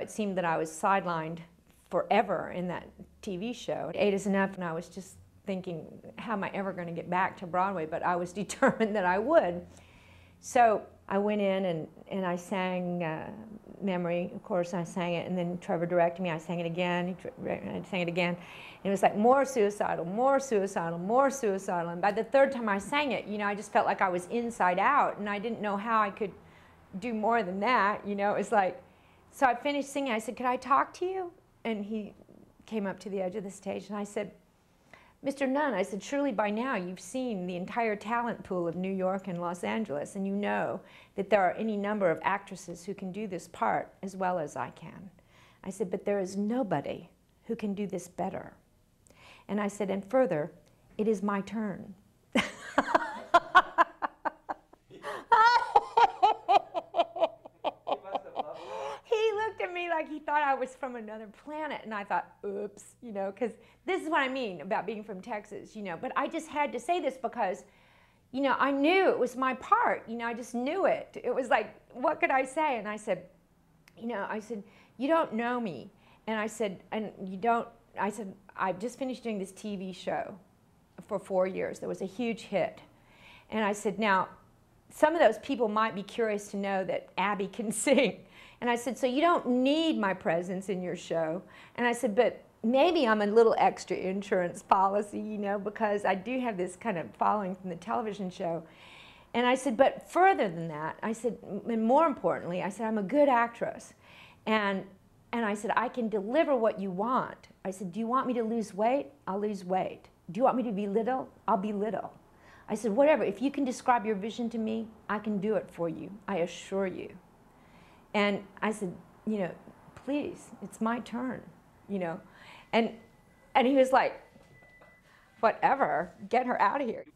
It seemed that I was sidelined forever in that TV show. 8 is Enough, and I was just thinking, how am I ever going to get back to Broadway? But I was determined that I would. So I went in and I sang Memory, of course. I sang it, and then Trevor directed me. I sang it again. I sang it again. And it was like more suicidal, more suicidal, more suicidal. And by the third time I sang it, you know, I just felt like I was inside out, and I didn't know how I could do more than that. You know, it was like, so I finished singing. I said, "Could I talk to you?" And he came up to the edge of the stage, and I said, "Mr. Nunn," I said, "surely by now you've seen the entire talent pool of New York and Los Angeles, and you know that there are any number of actresses who can do this part as well as I can." I said, "But there is nobody who can do this better." And I said, "And further, it is my turn." He looked at me like he thought I was from another planet, and I thought, oops, you know, because this is what I mean about being from Texas, you know. But I just had to say this because, you know, I knew it was my part, you know, I just knew it. It was like, what could I say? And I said, you know, I said, "You don't know me." And I said, I said, "I've just finished doing this TV show for 4 years. There was a huge hit." And I said, "Now, some of those people might be curious to know that Abby can sing." And I said, "So you don't need my presence in your show." And I said, "But maybe I'm a little extra insurance policy, you know, because I do have this kind of following from the television show." And I said, "But further than that," I said, and more importantly, I said, "I'm a good actress. And I said, I can deliver what you want." I said, "Do you want me to lose weight? I'll lose weight. Do you want me to be little? I'll be little." I said, "Whatever, if you can describe your vision to me, I can do it for you, I assure you." And I said, "You know, please, it's my turn, you know." And he was like, "Whatever, get her out of here."